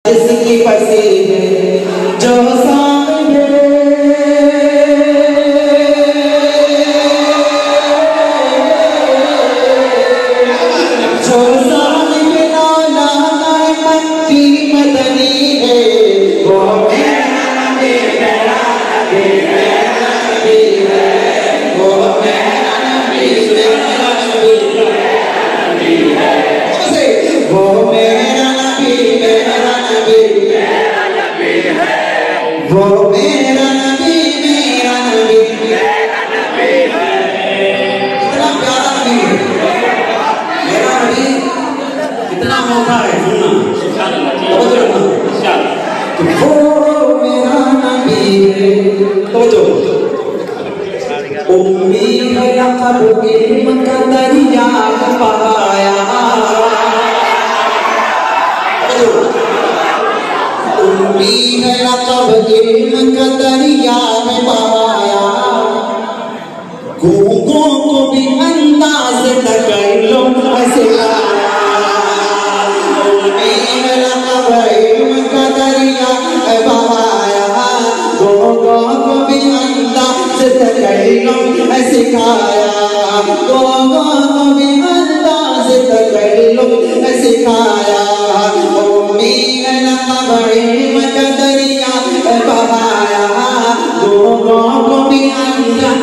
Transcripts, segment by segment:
जिसकी फंसी है जो सामने जो सामने लाला मन की मदनी है वो मेरा नबी है वो मेरा नबी है वो मेरा नबी वो मेरा नबी मेरा नबी है। कितना प्यारा नबी है मेरा नबी, कितना मौका है सुनना। वो मेरा नबी है तो जो उम्मी है लक़ब इल्म का दरिया बहाया, उम्मी है लक़ब इल्म का दरिया में बहाया, गूंगों को भी अंदाज़ तकल्लुम सिखाया। उम्मी है लक़ब इल्म का दरिया में बहाया, गूंगों को भी अंदाज़ तकल्लुम सिखाया, गूंगों को भी अंदाज़ तकल्लुम सिखाया। उम्मी है लक़ब इल्म का दरिया बहाया, गूंगों को भी अंदाज़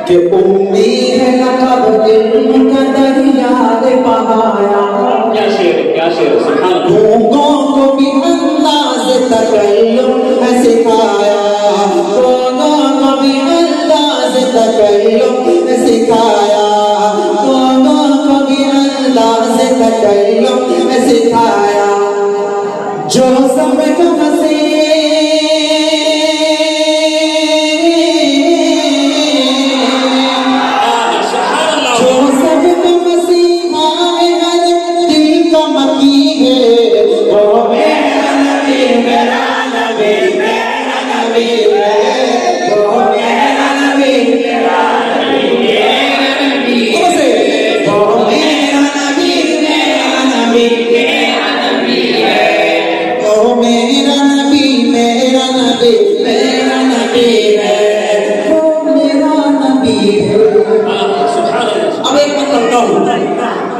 कि उम्मी है लक़ब इल्म का दरिया बहाया, क्या शेर सुभान अल्लाह, गूंगों को भी अंदाज़ तकल्लुम सिखाया, गूंगों को भी अंदाज़ तकल्लुम सिखाया, गूंगों को भी अंदाज़ तकल्लुम सिखाया। जो सबको हंसे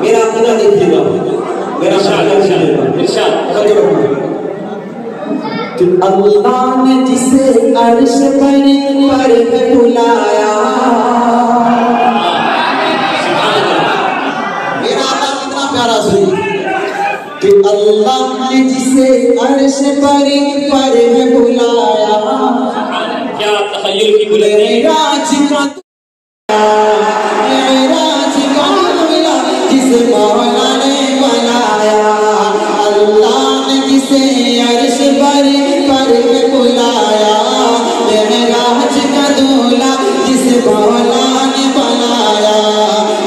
मेरा अकीदा देखिएगा, मेरा इरशाद कि अल्लाह ने जिसे अर्श पर बुलाया, मेरा अल्लाह कितना प्यारा सुनिए कि अल्लाह ने जिसे अर्श पर बुलाया, क्या तख़य्युल की बुलंदी मौला ने बनाया, अल्लाह ने जिसे अर्श पर बुलाया, मेराज का दूल्हा जिस मौला ने बनाया,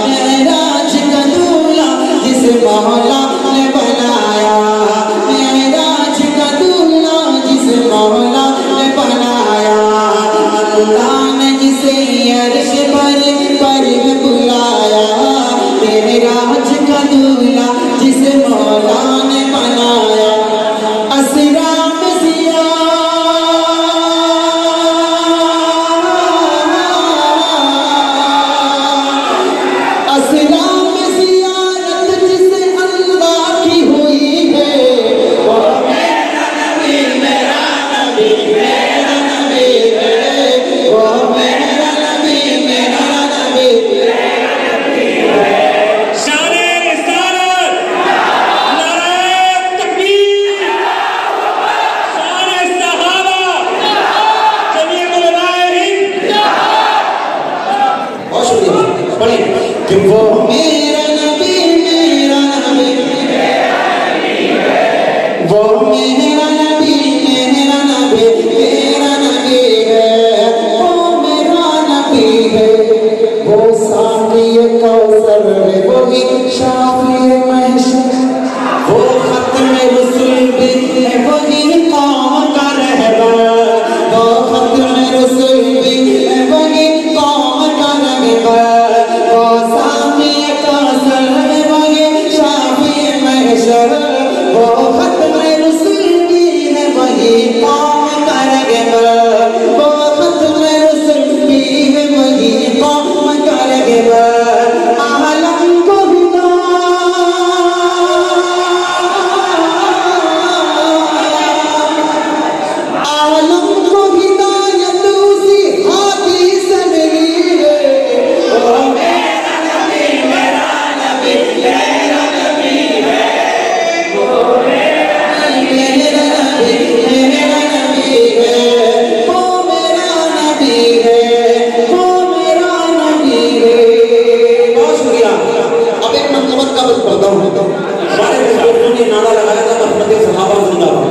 मेराज का दूल्हा जिस मौला ने बनाया, मेराज का दूल्हा जिस मौला ने बनाया, अल्लाह ने जिसे अर्श पर बुलाया, मेराज का दूल्हा जिसे मौला ने बनाया। असरा में सिया जियारत जिसे अल्लाह की हुई है, वो मेरा नबी मेरा नबी मेरा नबी है, वो मेरा नबी मेरा नबी है। पढ़े कि वो मेरा नबी वो मेरा नबी मेरा नबी है वो मेरा नबी है वो साक़ी कौसर है वही शाफ़ी महशर वो खत्म रसूल भी है वही कौम का रहबर वो खत्म रसूल भी है वही कौम का रहबर वो साक़ी कौसर है वही शाफ़ी महशर वो खत्म रसूल भी है वही कौम का रहबर वो खत्म रसूल भी है वही कौम का रहबर आलम को हिदायत उसी हाथी से मिली है ओ मेरा नबी मेरा नबी मेरा नबी है वो मेरा नबी मेरा नबी है वो मेरा नबी है वो मेरा नबी है। बहुत शुक्रिया। अब एक मंकबत का बस पढ़ता हूँ। हमारे बुजुर्गों ने नारा लगाया था रहमत सहाबा जिंदाबाद।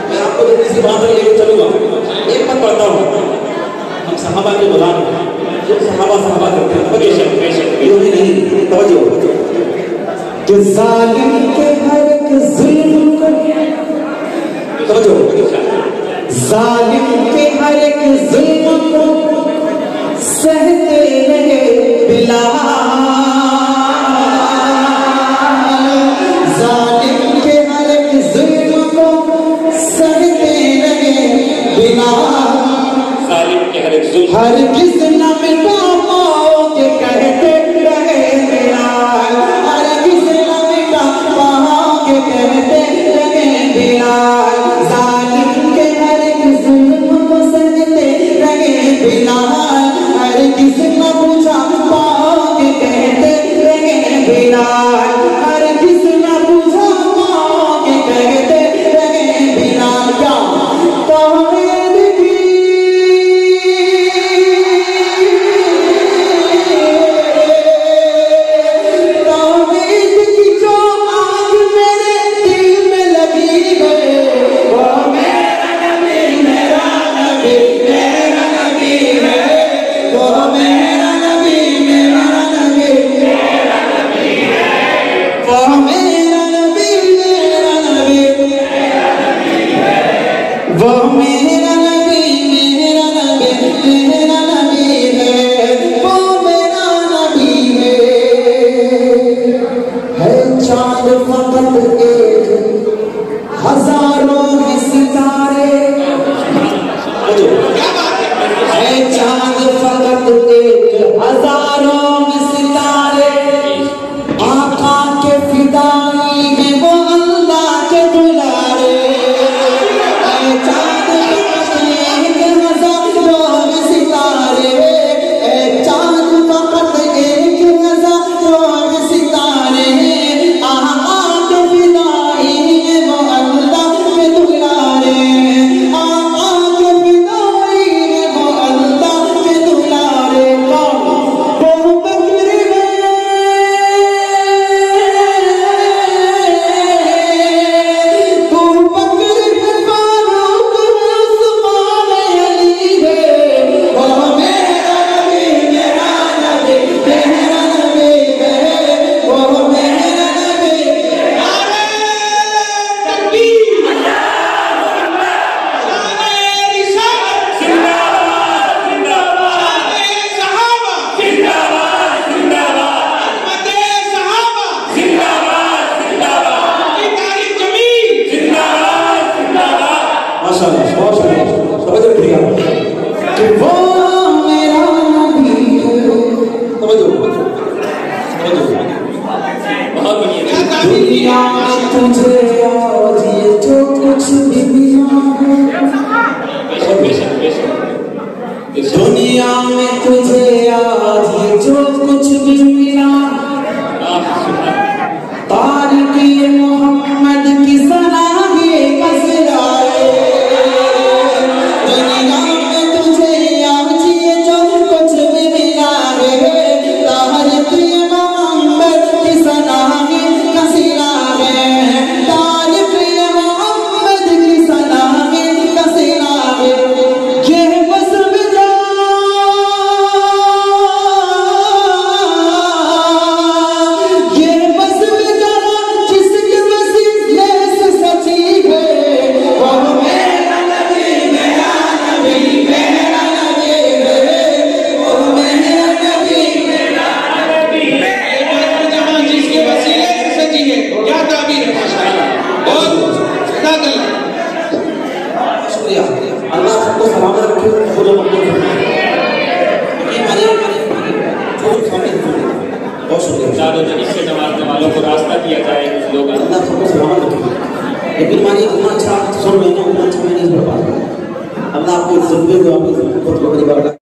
मैं आपको तो किसी बात में लेकर चलूंगा। एक मत पढ़ता हूँ। हम सहाबा के गुलाम जो सहाबा करते हैं बेशक बेशक ये नहीं तवज्जो कि जालिम के हर एक जुल्म को तवज्जो जालिम के हर एक जुल्म को सहते रहे बिलाल जालिम के हर एक जुल्म को सहते रहे बिलाल जालिम के हर एक जुल्म हर किस न मिटाओगे कहते रहे बिलाल हर किस न मिटाओगे कहते रहे बिलाल जालिम के हर एक जुल्म को सहते रहे बिलाल हर किस न पूछा पाओगे कहते रहे बिलाल हर किस न पूछा पाओगे कहते रहे बिलाल क्या तौहीद की जो आग मेरे दिल में लगी है वो मेरा नबी मेरा नबी मेरा नबी है वो मेरा नबी मेरा नबी मेरा नबी है वो मेरा नबी मेरा नबी मेरा नबी है वो मेरा नबी मेरा नबी मेरा नबी है वो मेरा नबी है चांद फकत एक हजारों में सितारे है चांद फकत एक हजारों में सितारे आका के फिदाई है वो अल्लाह के दुलारे है चांद फकत एक हजारों में सितारे है चांद फकत एक हजारों में सितारे आका के फिदाई है वो अल्लाह के दुलारे आका के फिदाई है वो अल्लाह के दुलारे वो बकर तू बकर फारूक उस्मान अली है वो मेरा नबी मेरा नबी मेरा नबी है वो मेरा नबी माशाअल्लाह बहुत शुक्रिया तवज्जो करिएगा कि वो मेरा नबी है तवज्जो बहुत बढ़िया दुनिया में तुझे आज ये जो कुछ भी मिला है बेशक बेशक बेशक दुनिया में तुझे आज ये जो कुछ भी मिला तारीकी मोहम्मद की सलाह ये कसराए दुनिया में तुझे आज ये जो कुछ भी मिला सुनते हुए आप खुद को परिवार